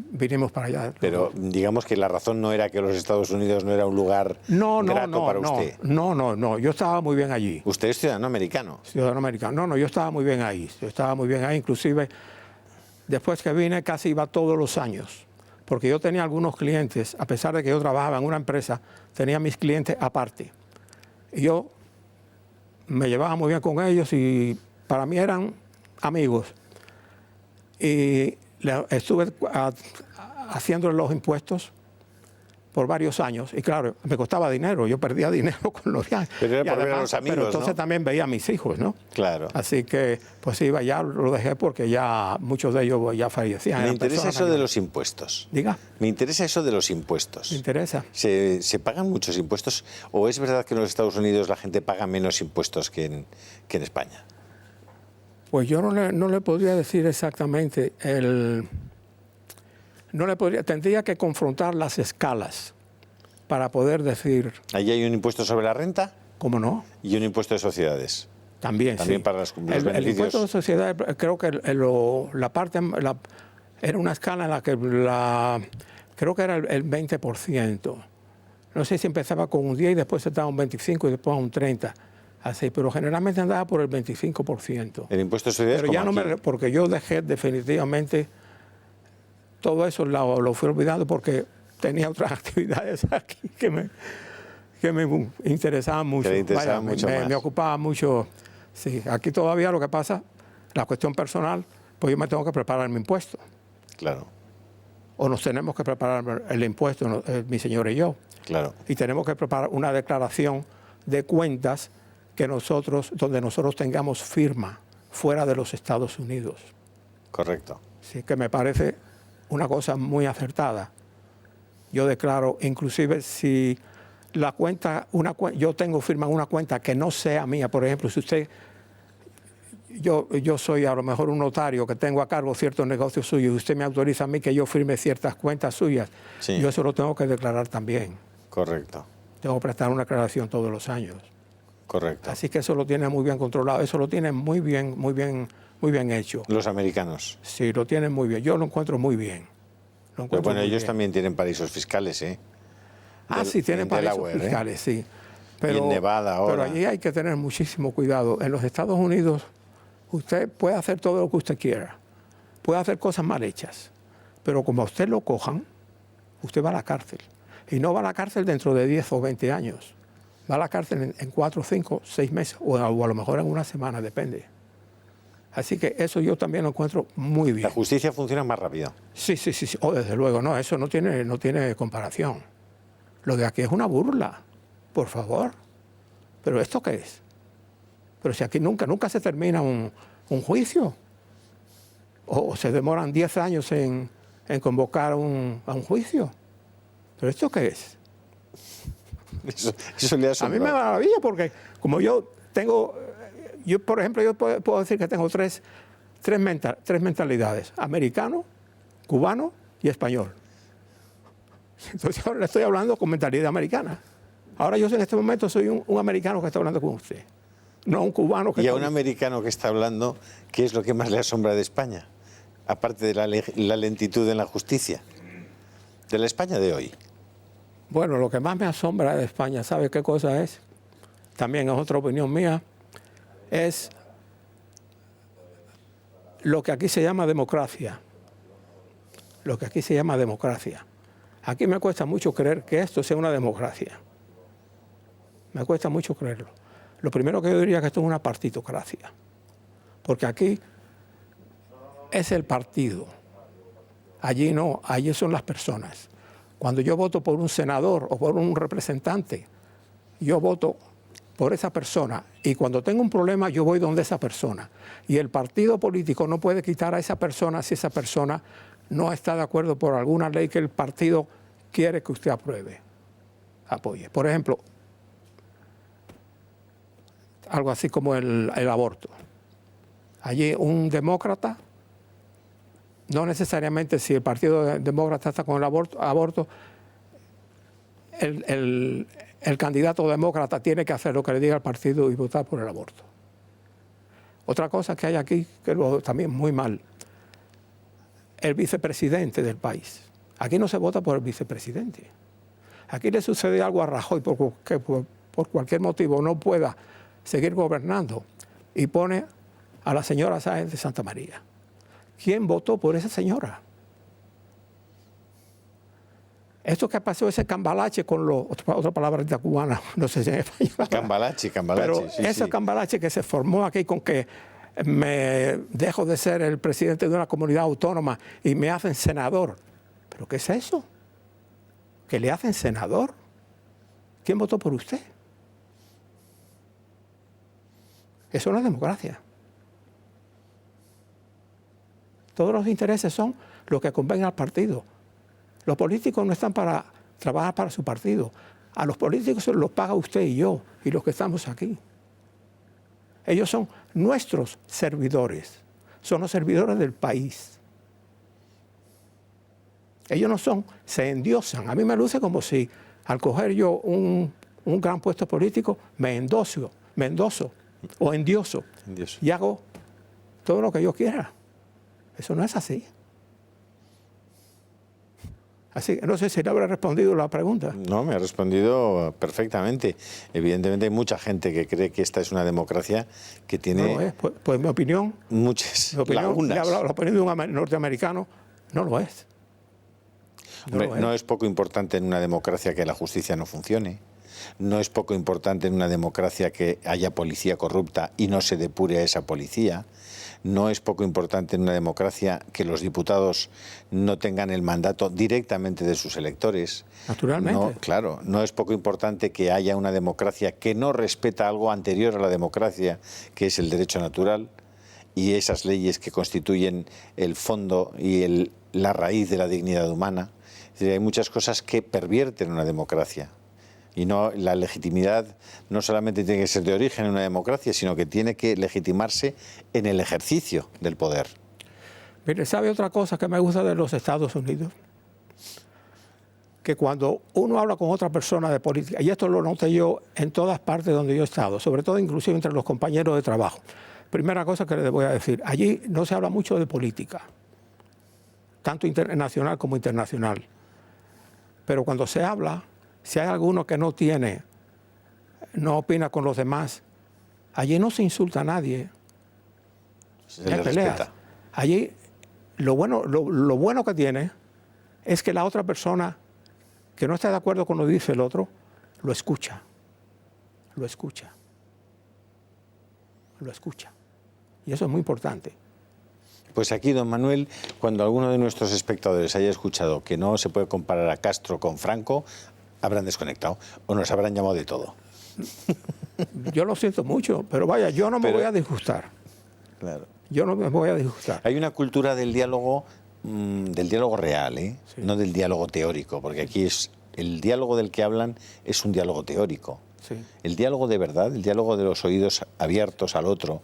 vinimos para allá. Pero digamos que la razón no era que los Estados Unidos no era un lugar grato para usted. No, yo estaba muy bien allí. ¿Usted es ciudadano americano? Ciudadano americano. No, yo estaba muy bien ahí. Inclusive después que vine casi iba todos los años. Porque yo tenía algunos clientes, a pesar de que yo trabajaba en una empresa, tenía mis clientes aparte. Y yo me llevaba muy bien con ellos y para mí eran amigos. Y estuve haciendo los impuestos por varios años y claro, me costaba dinero, yo perdía dinero con los viajes. Pero era por ver a los amigos, pero entonces ¿no? También veía a mis hijos, ¿no? Claro. Así que, pues iba, ya lo dejé porque ya muchos de ellos ya fallecían. Me interesa eso de los impuestos. Diga. Me interesa eso de los impuestos. ¿Me interesa? ¿Se pagan muchos impuestos o es verdad que en los Estados Unidos la gente paga menos impuestos que en España? Pues yo no le podría decir exactamente. Tendría que confrontar las escalas para poder decir... ¿Allí hay un impuesto sobre la renta? ¿Cómo no? Y un impuesto de sociedades. También sí. Para los beneficios. El impuesto de sociedades, creo que era una escala en la que creo que era el 20%. No sé si empezaba con un 10 y después se daba un 25 y después un 30. Así, pero generalmente andaba por el 25%. El impuesto de sociedades, Pero ya no aquí. porque yo dejé definitivamente todo eso, lo fui olvidando porque tenía otras actividades aquí que me interesaban mucho. Que le interesaban mucho más. Me ocupaba mucho. Sí, aquí todavía lo que pasa, la cuestión personal, pues yo me tengo que preparar mi impuesto. Claro, O nos tenemos que preparar el impuesto, mi señor y yo. claro. Y tenemos que preparar una declaración de cuentas donde nosotros tengamos firma fuera de los Estados Unidos. Correcto. Sí, que me parece una cosa muy acertada. Yo declaro, inclusive si la cuenta, yo tengo firma en una cuenta que no sea mía, por ejemplo, si usted, yo soy a lo mejor un notario que tengo a cargo ciertos negocios suyos y usted me autoriza a mí que yo firme ciertas cuentas suyas, Sí. yo eso lo tengo que declarar también. Correcto, Tengo que prestar una declaración todos los años. correcto. Así que eso lo tiene muy bien controlado, eso lo tiene muy bien hecho. Los americanos. Sí, lo tienen muy bien. Yo lo encuentro muy bien. Lo Pero encuentro bueno, muy ellos bien. también tienen paraísos fiscales, ¿eh? Sí, tienen en paraísos Delaware, fiscales, sí. Y en Nevada ahora. Pero allí hay que tener muchísimo cuidado. En los Estados Unidos usted puede hacer todo lo que usted quiera. Puede hacer cosas mal hechas. Pero como a usted lo cojan, usted va a la cárcel. Y no va a la cárcel dentro de 10 o 20 años. Va a la cárcel en 4, 5, 6 meses o a lo mejor en una semana, depende. Así que eso yo también lo encuentro muy bien. La justicia funciona más rápido. Sí. Oh, desde luego, no, eso no tiene comparación. Lo de aquí es una burla, por favor. ¿Pero esto qué es? Pero si aquí nunca se termina un juicio. O se demoran 10 años en convocar a un juicio. ¿Pero esto qué es? Eso le A asombra. mí me maravilla porque como yo tengo, por ejemplo, yo puedo decir que tengo tres mentalidades: americano, cubano y español. Entonces ahora le estoy hablando con mentalidad americana. Ahora yo en este momento soy un americano que está hablando con usted, no un cubano que Y a está... un americano que está hablando, ¿qué es lo que más le asombra de España? Aparte de la lentitud en la justicia. De la España de hoy. Bueno, lo que más me asombra de España, ¿sabe qué cosa es? También es otra opinión mía, es lo que aquí se llama democracia. Lo que aquí se llama democracia. Aquí me cuesta mucho creer que esto sea una democracia. Me cuesta mucho creerlo. Lo primero que yo diría es que esto es una partitocracia. Porque aquí es el partido. Allí no, allí son las personas. Cuando yo voto por un senador o por un representante, yo voto por esa persona y cuando tengo un problema yo voy donde esa persona. Y el partido político no puede quitar a esa persona si esa persona no está de acuerdo por alguna ley que el partido quiere que usted apoye. Por ejemplo, algo así como el aborto. Allí un demócrata, no necesariamente si el partido demócrata está con el aborto, el candidato demócrata tiene que hacer lo que le diga el partido y votar por el aborto. Otra cosa que hay aquí, que es también muy mal, el vicepresidente del país. Aquí no se vota por el vicepresidente. Aquí le sucede algo a Rajoy porque por cualquier motivo no pueda seguir gobernando y pone a la señora Sáenz de Santa María. ¿Quién votó por esa señora? Esto que pasó, ese cambalache con otra palabrita cubana, no sé si en español. Cambalache, Pero sí, ese sí. cambalache que se formó aquí con que me dejo de ser el presidente de una comunidad autónoma y me hacen senador. ¿Pero qué es eso? ¿Que le hacen senador? ¿Quién votó por usted? Eso no es democracia. Todos los intereses son los que convengan al partido. Los políticos no están para trabajar para su partido. A los políticos los paga usted y yo, y los que estamos aquí. Ellos son nuestros servidores. Son los servidores del país. Ellos no son, se endiosan. A mí me luce como si al coger yo un gran puesto político me endoso o endioso Dios. y hago todo lo que yo quiera. Eso no es así. Así que no sé si le habré respondido la pregunta. No, me ha respondido perfectamente. Evidentemente hay mucha gente que cree que esta es una democracia que tiene No lo es. Pues mi opinión, muchas le he lagunas. hablado, la opinión de un norteamericano, no lo es. Hombre, no es poco importante en una democracia que la justicia no funcione. No es poco importante en una democracia que haya policía corrupta y no se depure a esa policía. No es poco importante en una democracia que los diputados no tengan el mandato directamente de sus electores. Naturalmente. No, claro, no es poco importante que haya una democracia que no respeta algo anterior a la democracia, que es el derecho natural, y esas leyes que constituyen el fondo y la raíz de la dignidad humana. Es decir, hay muchas cosas que pervierten una democracia. Y no, la legitimidad no solamente tiene que ser de origen en una democracia, sino que tiene que legitimarse en el ejercicio del poder. Mire, ¿sabe otra cosa que me gusta de los Estados Unidos? Que cuando uno habla con otra persona de política, y esto lo noté yo en todas partes donde yo he estado, sobre todo inclusive entre los compañeros de trabajo. Primera cosa que les voy a decir, allí no se habla mucho de política, tanto nacional como internacional. Pero cuando se habla, si hay alguno que no opina con los demás, allí no se insulta a nadie. Se le respeta. Allí lo bueno que tiene es que la otra persona que no está de acuerdo con lo que dice el otro, lo escucha. Lo escucha. Lo escucha. Y eso es muy importante. Pues aquí, don Manuel, cuando alguno de nuestros espectadores haya escuchado que no se puede comparar a Castro con Franco, habrán desconectado o nos habrán llamado de todo. Yo lo siento mucho, pero vaya, yo no me voy a disgustar. Claro. Yo no me voy a disgustar. Hay una cultura del diálogo real, ¿eh? Sí. No del diálogo teórico, porque aquí es el diálogo del que hablan es un diálogo teórico. Sí. El diálogo de verdad, el diálogo de los oídos abiertos al otro,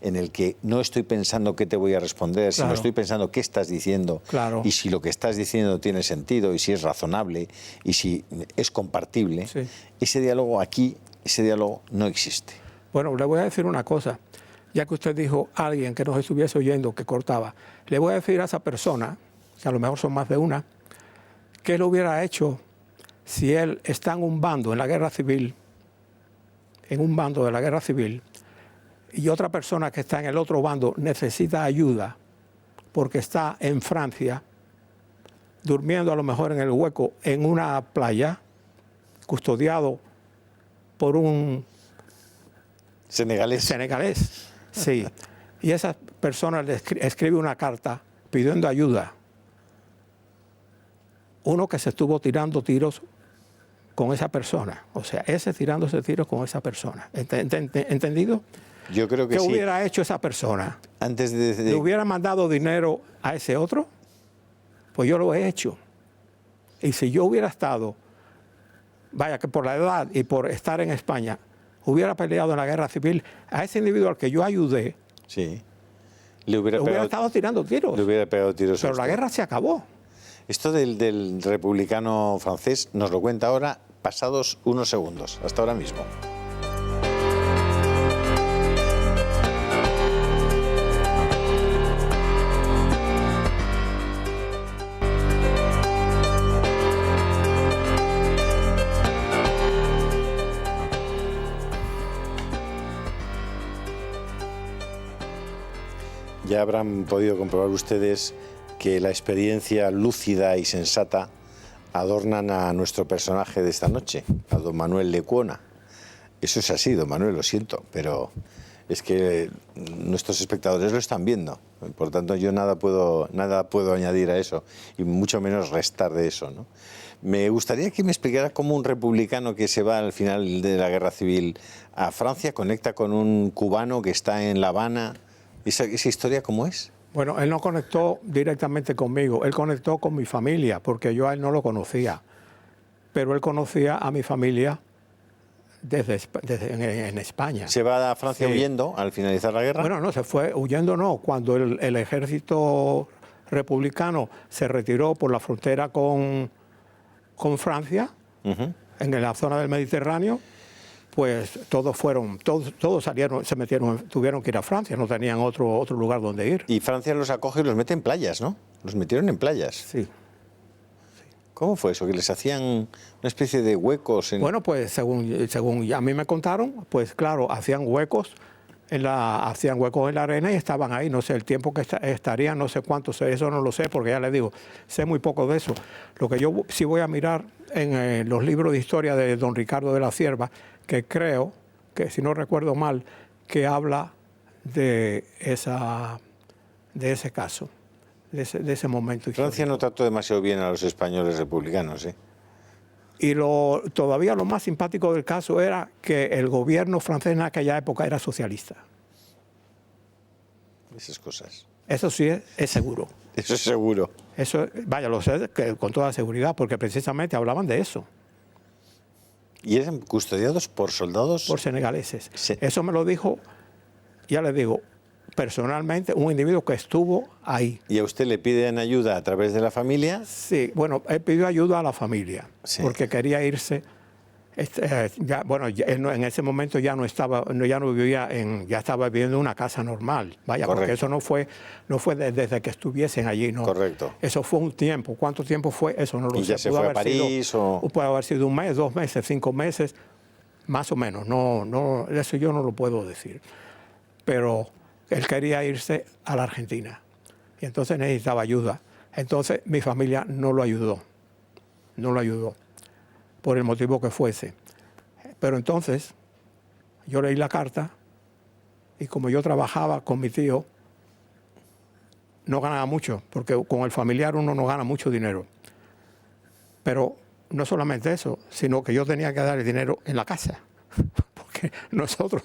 en el que no estoy pensando qué te voy a responder, sino estoy pensando qué estás diciendo, y si lo que estás diciendo tiene sentido, y si es razonable, y si es compartible. Sí. Ese diálogo aquí, ese diálogo no existe. Bueno, le voy a decir una cosa. Ya que usted dijo a alguien que nos estuviese oyendo que cortaba, le voy a decir a esa persona, que a lo mejor son más de una, que él hubiera hecho si él está en un bando en la guerra civil, en un bando de la guerra civil, y otra persona que está en el otro bando necesita ayuda porque está en Francia, durmiendo a lo mejor en el hueco en una playa, custodiado por un senegalés. Sí. Y esa persona le escribe una carta pidiendo ayuda. Uno que se estuvo tirando tiros con esa persona. O sea, ese tirándose tiros con esa persona. ¿Entendido? Yo creo que ¿Qué sí. hubiera hecho esa persona? Antes ¿Le hubiera mandado dinero a ese otro? Pues yo lo he hecho. Y si yo hubiera estado, vaya que por la edad y por estar en España, hubiera peleado en la guerra civil, a ese individuo al que yo ayudé, sí, le hubiera estado tirando tiros. Le hubiera pegado tiros. Pero la guerra se acabó. Esto del republicano francés nos lo cuenta ahora, pasados unos segundos, hasta ahora mismo. Ya habrán podido comprobar ustedes que la experiencia lúcida y sensata adornan a nuestro personaje de esta noche, a don Manuel Lecuona. Eso es así, don Manuel, lo siento, pero es que nuestros espectadores lo están viendo. Por tanto, yo nada puedo añadir a eso, y mucho menos restar de eso, ¿no? Me gustaría que me explicara cómo un republicano que se va al final de la Guerra Civil a Francia conecta con un cubano que está en La Habana. ¿Esa historia cómo es? Bueno, él no conectó directamente conmigo, él conectó con mi familia, porque yo a él no lo conocía. Pero él conocía a mi familia en España. ¿Se va a Francia huyendo al finalizar la guerra? Bueno, no, se fue huyendo, no. Cuando el ejército republicano se retiró por la frontera con Francia, en la zona del Mediterráneo, pues todos salieron, tuvieron que ir a Francia, no tenían otro lugar donde ir. Y Francia los acoge y los mete en playas, ¿no? Los metieron en playas. Sí. ¿Cómo fue eso? ¿Que les hacían una especie de huecos? Bueno, pues según a mí me contaron, pues claro, hacían huecos en la arena y estaban ahí. No sé el tiempo que estarían, no sé cuánto, eso no lo sé porque ya les digo, sé muy poco de eso. Lo que yo sí voy a mirar en los libros de historia de don Ricardo de la Cierva, que creo, que si no recuerdo mal, que habla de ese caso, de ese momento histórico. Francia no trató demasiado bien a los españoles republicanos, ¿eh? Y todavía lo más simpático del caso era que el gobierno francés en aquella época era socialista. Esas cosas. Eso sí es seguro. Eso es seguro. Eso, vaya, lo sé con toda seguridad, porque precisamente hablaban de eso. ¿Y eran custodiados por soldados? Por senegaleses. Sí. Eso me lo dijo, ya les digo, personalmente, un individuo que estuvo ahí. ¿Y a usted le piden ayuda a través de la familia? Sí, bueno, él pidió ayuda a la familia, sí, porque quería irse. Bueno, en ese momento ya no vivía ya estaba viviendo en una casa normal. Vaya, correcto, porque eso no fue desde que estuviesen allí, ¿no? Correcto. Eso fue un tiempo. ¿Cuánto tiempo fue? Eso no lo sé. ¿Y ya se fue a París o...? Puede haber sido 1 mes, 2 meses, 5 meses, más o menos. No, eso yo no lo puedo decir. Pero él quería irse a la Argentina y entonces necesitaba ayuda. Entonces mi familia no lo ayudó, por el motivo que fuese. Pero entonces yo leí la carta y como yo trabajaba con mi tío, no ganaba mucho, porque con el familiar uno no gana mucho dinero. Pero no solamente eso, sino que yo tenía que dar el dinero en la casa, porque nosotros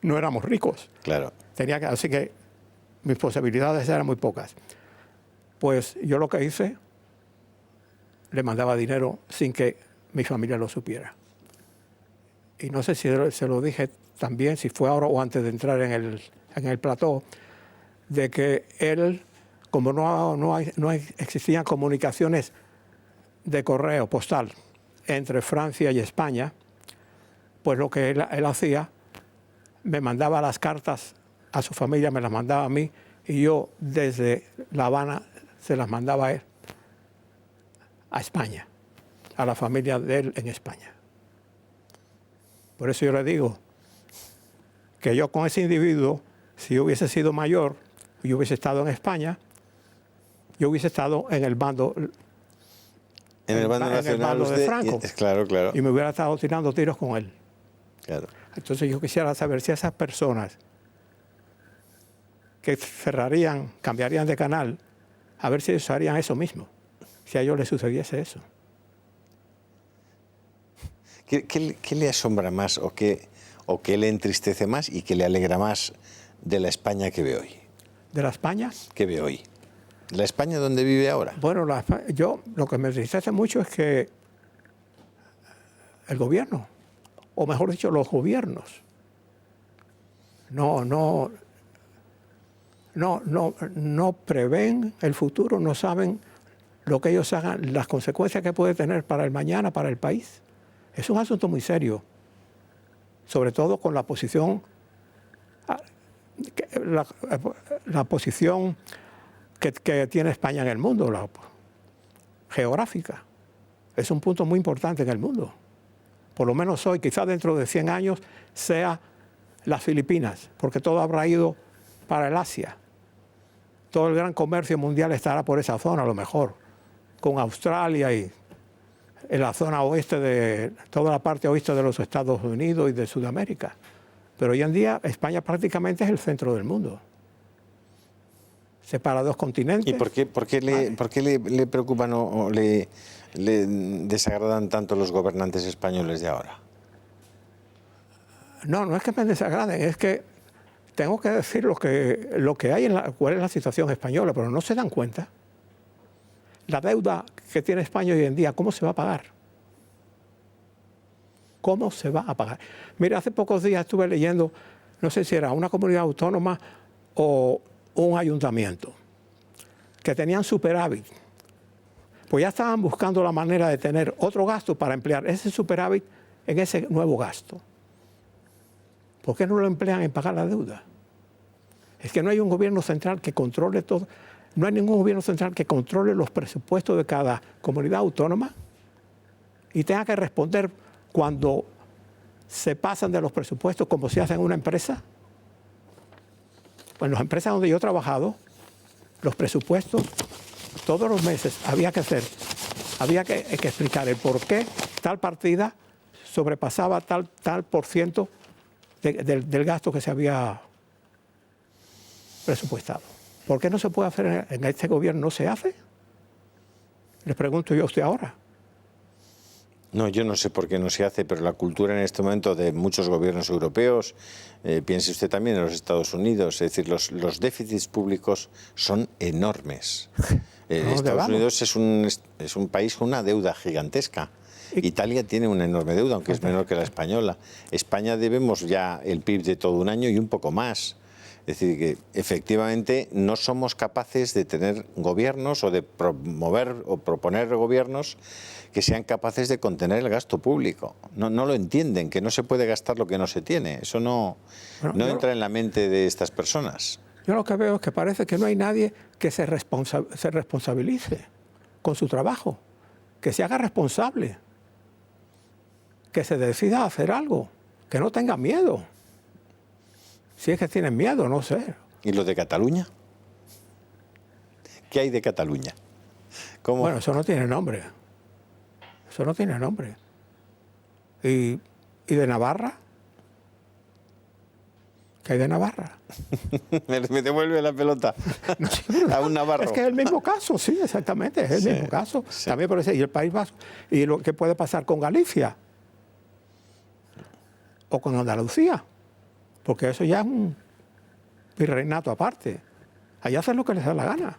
no éramos ricos. Claro. Así que mis posibilidades eran muy pocas. Pues yo lo que hice, le mandaba dinero sin que mi familia lo supiera. Y no sé si se lo dije también, si fue ahora o antes de entrar en el plató, de que él, como no existían comunicaciones de correo postal entre Francia y España, pues lo que él hacía, me mandaba las cartas a su familia, me las mandaba a mí, y yo desde La Habana se las mandaba a él, a España, a la familia de él en España. Por eso yo le digo que yo con ese individuo, si yo hubiese sido mayor, yo hubiese estado en España, yo hubiese estado en el bando, en el bando nacional de Franco. Claro, claro. Y me hubiera estado tirando tiros con él. Claro. Entonces yo quisiera saber si esas personas que cambiarían de canal, a ver si ellos harían eso mismo, si a ellos les sucediese eso. ¿Qué le asombra más o qué le entristece más y qué le alegra más de la España que ve hoy? ¿De la España? ¿Qué ve hoy? ¿La España donde vive ahora? Bueno, lo que me entristece mucho es que el gobierno, o mejor dicho, los gobiernos, no prevén el futuro, no saben lo que ellos hagan, las consecuencias que puede tener para el mañana, para el país. Es un asunto muy serio, sobre todo con la posición, la posición que tiene España en el mundo, la geográfica. Es un punto muy importante en el mundo. Por lo menos hoy, quizás dentro de 100 años, sea las Filipinas, porque todo habrá ido para el Asia. Todo el gran comercio mundial estará por esa zona, a lo mejor, con Australia y en la zona oeste toda la parte oeste de los Estados Unidos y de Sudamérica. Pero hoy en día España prácticamente es el centro del mundo. Separa 2 continentes. ¿Y por qué le preocupan o le desagradan tanto los gobernantes españoles de ahora? No es que me desagraden, es que tengo que decir lo que hay, cuál es la situación española, pero no se dan cuenta. La deuda que tiene España hoy en día, ¿cómo se va a pagar? ¿Cómo se va a pagar? Mira, hace pocos días estuve leyendo, no sé si era una comunidad autónoma o un ayuntamiento, que tenían superávit. Pues ya estaban buscando la manera de tener otro gasto para emplear ese superávit en ese nuevo gasto. ¿Por qué no lo emplean en pagar la deuda? Es que no hay un gobierno central que controle todo. No hay ningún gobierno central que controle los presupuestos de cada comunidad autónoma y tenga que responder cuando se pasan de los presupuestos como se hace en una empresa. Pues en las empresas donde yo he trabajado, los presupuestos todos los meses había que explicar el por qué tal partida sobrepasaba tal por ciento del gasto que se había presupuestado. ¿Por qué no se puede hacer en este gobierno? ¿No se hace? Les pregunto yo a usted ahora. No, yo no sé por qué no se hace, pero la cultura en este momento de muchos gobiernos europeos, piense usted también en los Estados Unidos, es decir, los déficits públicos son enormes. Estados Unidos es un país con una deuda gigantesca. Italia tiene una enorme deuda, aunque es menor que la española. España debemos ya el PIB de todo un año y un poco más. Es decir, que efectivamente no somos capaces de tener gobiernos o de promover o proponer gobiernos que sean capaces de contener el gasto público. No lo entienden, que no se puede gastar lo que no se tiene. Eso no entra en la mente de estas personas. Yo lo que veo es que parece que no hay nadie que se responsabilice con su trabajo, que se haga responsable, que se decida a hacer algo, que no tenga miedo. Si es que tienen miedo, no sé. ¿Y lo de Cataluña? ¿Qué hay de Cataluña? ¿Cómo? Bueno, eso no tiene nombre. Eso no tiene nombre. ¿Y de Navarra? ¿Qué hay de Navarra? Me devuelve la pelota a un navarro. Es que es el mismo caso, sí, exactamente, es el mismo caso. Sí. También por eso, y el País Vasco. ¿Y lo que puede pasar con Galicia? O con Andalucía. Porque eso ya es un virreinato aparte. Allá hacen lo que les da la gana.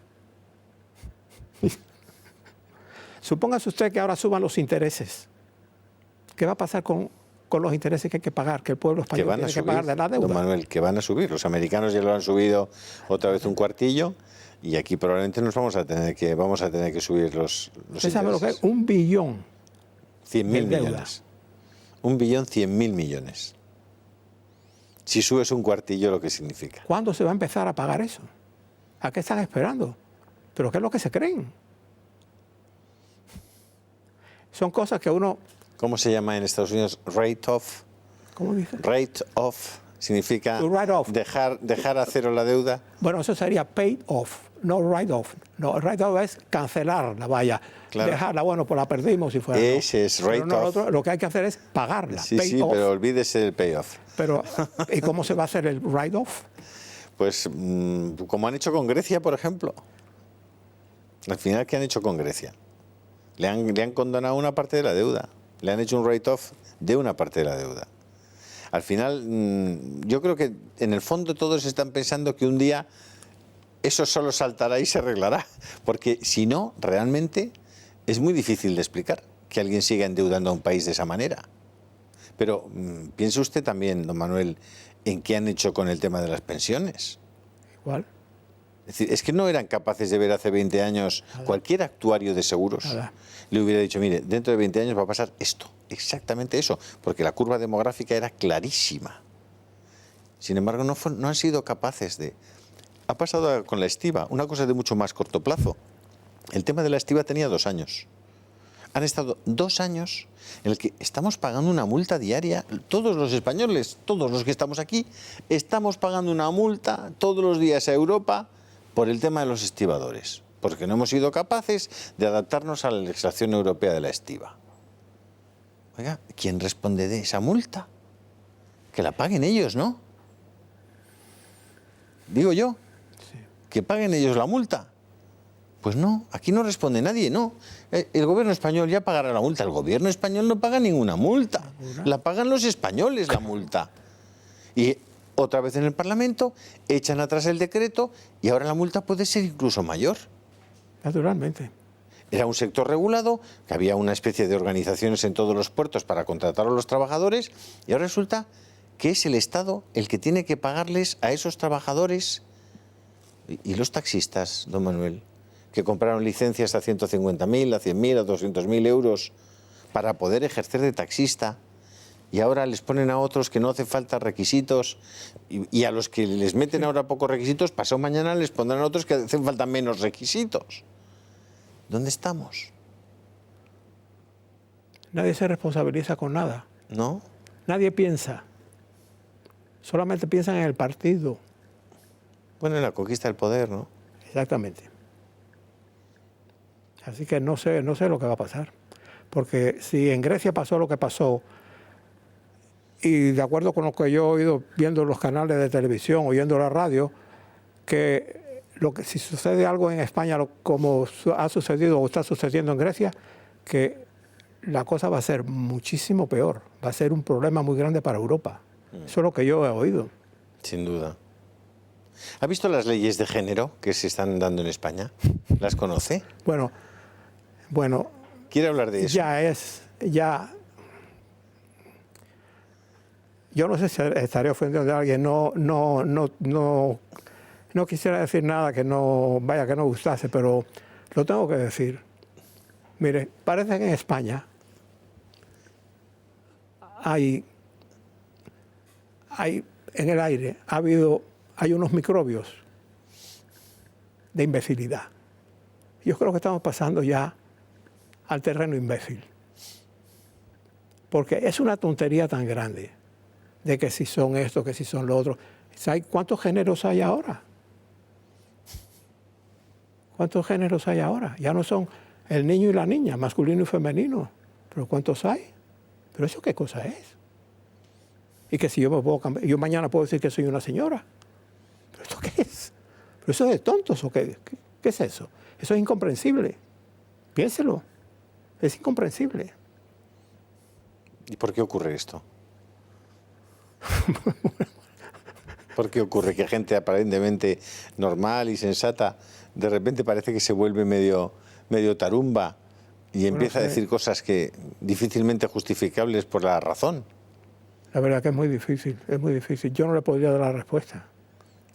Supóngase usted que ahora suban los intereses. ¿Qué va a pasar con los intereses que hay que pagar, que el pueblo español tiene que pagar de la deuda? Don Manuel, que van a subir. Los americanos ya lo han subido otra vez un cuartillo y aquí probablemente vamos a tener que subir los ¿Usted sabe lo que es? 1 billón 100.000 millones. 1.100.000 millones. Si subes un cuartillo, ¿lo que significa? ¿Cuándo se va a empezar a pagar eso? ¿A qué están esperando? ¿Pero qué es lo que se creen? Son cosas que uno... ¿Cómo se llama en Estados Unidos? Rate off. ¿Cómo dice? Rate off significa write off. dejar a cero la deuda. Bueno, eso sería paid off, no write off. No, write off es cancelarla, vaya. Claro. Dejarla, bueno, pues la perdimos si fuera. Ese es write off. Lo que hay que hacer es pagarla. Sí, sí, off. pero olvídese del payoff. Pero, ¿y cómo se va a hacer el write off? Pues como han hecho con Grecia, por ejemplo. Al final, ¿qué han hecho con Grecia? Le han condonado una parte de la deuda. Le han hecho un write-off de una parte de la deuda. Al final, yo creo que en el fondo todos están pensando que un día eso solo saltará y se arreglará. Porque si no, realmente es muy difícil de explicar que alguien siga endeudando a un país de esa manera. Pero piense usted también, don Manuel, en qué han hecho con el tema de las pensiones. Igual. Es decir, es que no eran capaces de ver hace 20 años cualquier actuario de seguros. Le hubiera dicho, mire, dentro de 20 años va a pasar esto, exactamente eso, porque la curva demográfica era clarísima. Sin embargo, no han sido capaces de... Ha pasado con la estiba, una cosa de mucho más corto plazo. El tema de la estiba tenía 2 años. Han estado 2 años en el que estamos pagando una multa diaria. Todos los españoles, todos los que estamos aquí, estamos pagando una multa todos los días a Europa por el tema de los estibadores, porque no hemos sido capaces de adaptarnos a la legislación europea de la estiba. Oiga, ¿quién responde de esa multa? Que la paguen ellos, ¿no? Digo yo, que paguen ellos la multa. Pues no, aquí no responde nadie, no. El gobierno español ya pagará la multa. El gobierno español no paga ninguna multa. La pagan los españoles la multa. Y otra vez en el Parlamento echan atrás el decreto y ahora la multa puede ser incluso mayor. Naturalmente. Era un sector regulado, que había una especie de organizaciones en todos los puertos para contratar a los trabajadores y ahora resulta que es el Estado el que tiene que pagarles a esos trabajadores. ¿Y los taxistas, don Manuel? Que compraron licencias a 150.000, a 100.000, a 200.000 euros para poder ejercer de taxista y ahora les ponen a otros que no hace falta requisitos y a los que les meten ahora pocos requisitos, pasado mañana les pondrán a otros que hacen falta menos requisitos. ¿Dónde estamos? Nadie se responsabiliza con nada. ¿No? Nadie piensa. Solamente piensan en el partido. Bueno, en la conquista del poder, ¿no? Exactamente. Así que no sé lo que va a pasar. Porque si en Grecia pasó lo que pasó, y de acuerdo con lo que yo he oído viendo los canales de televisión, oyendo la radio, que si sucede algo en España como ha sucedido o está sucediendo en Grecia, que la cosa va a ser muchísimo peor. Va a ser un problema muy grande para Europa. Eso es lo que yo he oído. Sin duda. ¿Ha visto las leyes de género que se están dando en España? ¿Las conoce? Bueno, ¿Quiere hablar de eso? Ya. Yo no sé si estaré ofendiendo a alguien. No quisiera decir nada que no gustase, pero lo tengo que decir. Mire, parece que en España hay en el aire, hay unos microbios de imbecilidad. Yo creo que estamos pasando ya al terreno imbécil. Porque es una tontería tan grande de que si son esto, que si son lo otro. ¿Sabes cuántos géneros hay ahora? ¿Cuántos géneros hay ahora? Ya no son el niño y la niña, masculino y femenino. ¿Pero cuántos hay? ¿Pero eso qué cosa es? Y que si yo me puedo cambiar, yo mañana puedo decir que soy una señora. ¿Pero esto qué es? ¿Pero eso es de tontos o qué? ¿Qué es eso? Eso es incomprensible. Piénselo. Es incomprensible. ¿Y por qué ocurre esto? ¿Por qué ocurre que gente aparentemente normal y sensata de repente parece que se vuelve medio tarumba y empieza a decir cosas que difícilmente justificables por la razón? La verdad que es muy difícil. Yo no le podría dar la respuesta.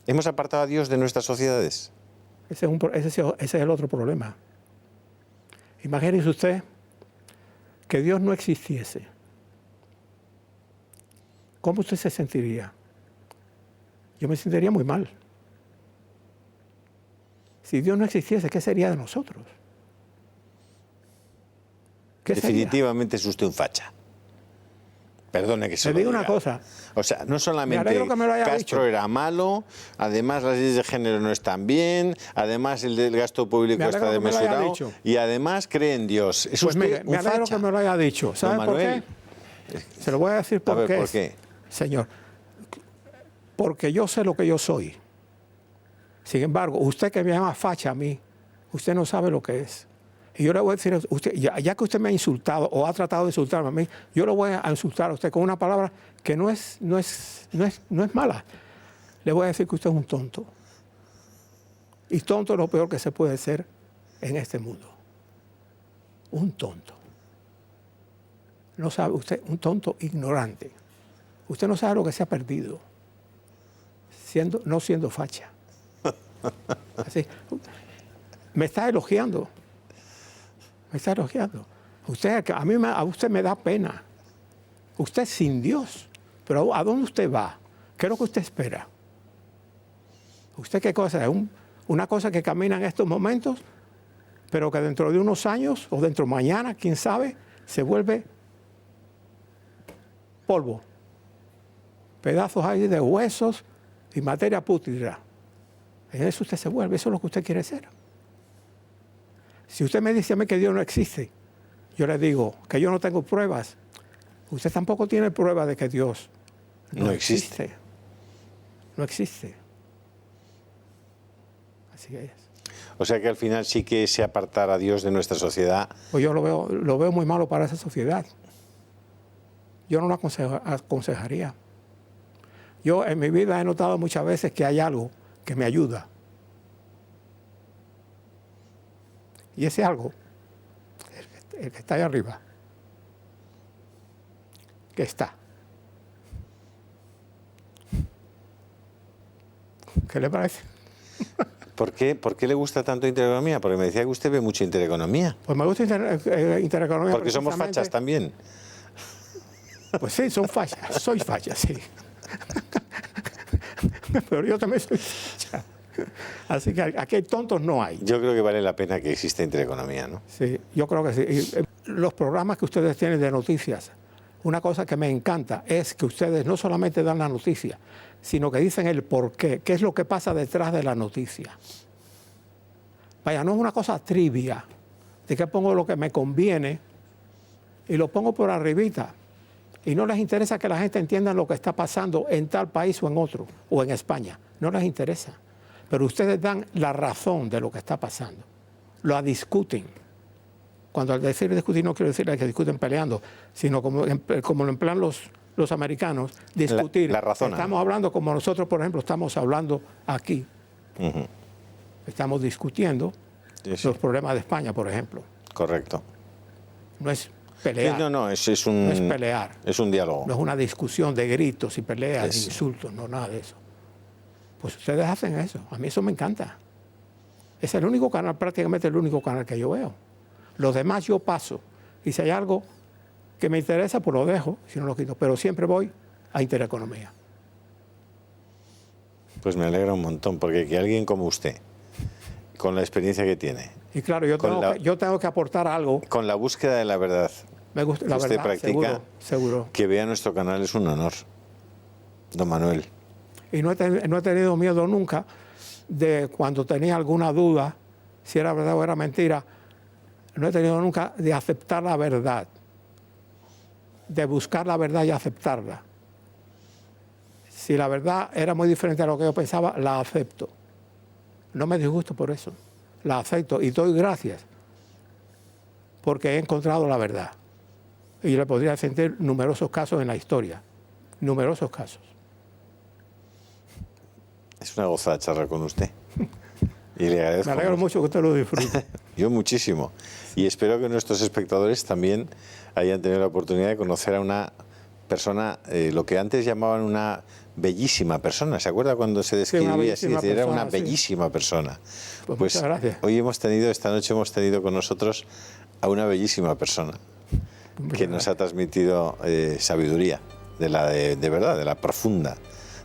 ¿Hemos apartado a Dios de nuestras sociedades? Ese es el otro problema. Imagínese usted que Dios no existiese. ¿Cómo usted se sentiría? Yo me sentiría muy mal. Si Dios no existiese, ¿qué sería de nosotros? Definitivamente es usted un facha. Perdone que se lo diga diga. Una cosa. O sea, no solamente Castro dicho. era malo, además las leyes de género no están bien, además el del gasto público está desmesurado y además cree en Dios. Es pues usted mire, me alegro que me lo haya dicho. ¿Sabe por qué? Se lo voy a decir por qué. ¿Por qué? Señor, porque yo sé lo que yo soy. Sin embargo, usted que me llama facha a mí, usted no sabe lo que es. Y yo le voy a decir a usted, ya que usted me ha insultado o ha tratado de insultarme a mí, yo le voy a insultar a usted con una palabra que no es mala. Le voy a decir que usted es un tonto. Y tonto es lo peor que se puede ser en este mundo. Un tonto. No sabe usted, un tonto ignorante. Usted no sabe lo que se ha perdido, no siendo facha. Así. Me está elogiando. Me está elogiando. A usted me da pena. Usted es sin Dios. Pero ¿a dónde usted va? ¿Qué es lo que usted espera? ¿Usted qué cosa es? Una cosa que camina en estos momentos, pero que dentro de unos años o dentro de mañana, quién sabe, se vuelve polvo. Pedazos ahí de huesos y materia pútrida. En eso usted se vuelve. Eso es lo que usted quiere ser. Si usted me dice a mí que Dios no existe, yo le digo que yo no tengo pruebas. Usted tampoco tiene pruebas de que Dios no existe. No existe. Así es. O sea que al final sí que se apartar a Dios de nuestra sociedad. Pues yo lo veo muy malo para esa sociedad. Yo no lo aconsejaría. Yo en mi vida he notado muchas veces que hay algo que me ayuda. Y ese algo, el que está ahí arriba, que está. ¿Qué le parece? ¿Por qué le gusta tanto Intereconomía? Porque me decía que usted ve mucho Intereconomía. Pues me gusta Intereconomía. Porque somos fachas también. Pues sí, son fachas, soy facha, sí. Pero yo también soy facha. Así que aquí tontos no hay. Yo creo que vale la pena que exista Intereconomía, ¿no? Sí, yo creo que sí. Y los programas que ustedes tienen de noticias, una cosa que me encanta es que ustedes no solamente dan la noticia, sino que dicen el por qué es lo que pasa detrás de la noticia. Vaya, no es una cosa trivia, de que pongo lo que me conviene y lo pongo por arribita. Y no les interesa que la gente entienda lo que está pasando en tal país o en otro, o en España. No les interesa. Pero ustedes dan la razón de lo que está pasando. Lo discuten. Cuando al decir discutir no quiero decir que discuten peleando, sino como lo emplean los americanos, discutir. La razonan. Estamos hablando como nosotros, por ejemplo, estamos hablando aquí. Uh-huh. Estamos discutiendo los problemas de España, por ejemplo. Correcto. No es pelear. Sí, no, es un... No es pelear. Es un diálogo. No es una discusión de gritos y peleas, de insultos, no, nada de eso. Pues ustedes hacen eso. A mí eso me encanta. Es el único canal, prácticamente el único canal que yo veo. Los demás yo paso. Y si hay algo que me interesa, pues lo dejo, si no lo quito. Pero siempre voy a Intereconomía. Pues me alegra un montón, porque que alguien como usted, con la experiencia que tiene... Y claro, yo tengo que aportar algo. Con la búsqueda de la verdad me gusta, la que usted verdad, practica, seguro. Que vea nuestro canal es un honor, don Manuel. Y no he tenido miedo nunca de cuando tenía alguna duda, si era verdad o era mentira, no he tenido nunca de aceptar la verdad, de buscar la verdad y aceptarla. Si la verdad era muy diferente a lo que yo pensaba, la acepto. No me disgusto por eso, la acepto y doy gracias porque he encontrado la verdad. Y le podría sentir numerosos casos en la historia, numerosos casos. Es una gozada charlar con usted. Y le agradezco. Me alegro mucho que usted lo disfrute. Yo muchísimo. Y espero que nuestros espectadores también hayan tenido la oportunidad de conocer a una persona, lo que antes llamaban una bellísima persona. ¿Se acuerda cuando se describía así? Era una bellísima persona. Pues muchas gracias. Hoy esta noche hemos tenido con nosotros a una bellísima persona que nos ha transmitido sabiduría, de verdad, de la profunda,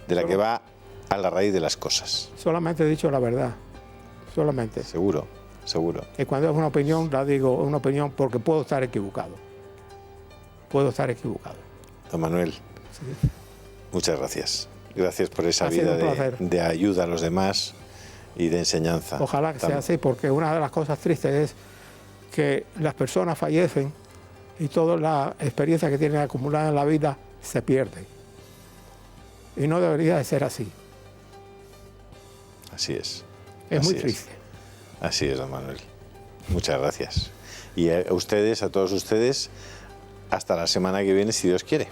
de la que va a la raíz de las cosas. Solamente he dicho la verdad, solamente. Seguro, seguro. Y cuando es una opinión, la digo una opinión porque puedo estar equivocado. Puedo estar equivocado. Don Manuel, sí. Muchas gracias. Gracias por esa vida de ayuda a los demás y de enseñanza. Ojalá que sea así, porque una de las cosas tristes es que las personas fallecen y toda la experiencia que tienen acumulada en la vida se pierde. Y no debería de ser así. Así es. Es muy triste. Así es, don Manuel. Muchas gracias. Y a ustedes, a todos ustedes, hasta la semana que viene, si Dios quiere.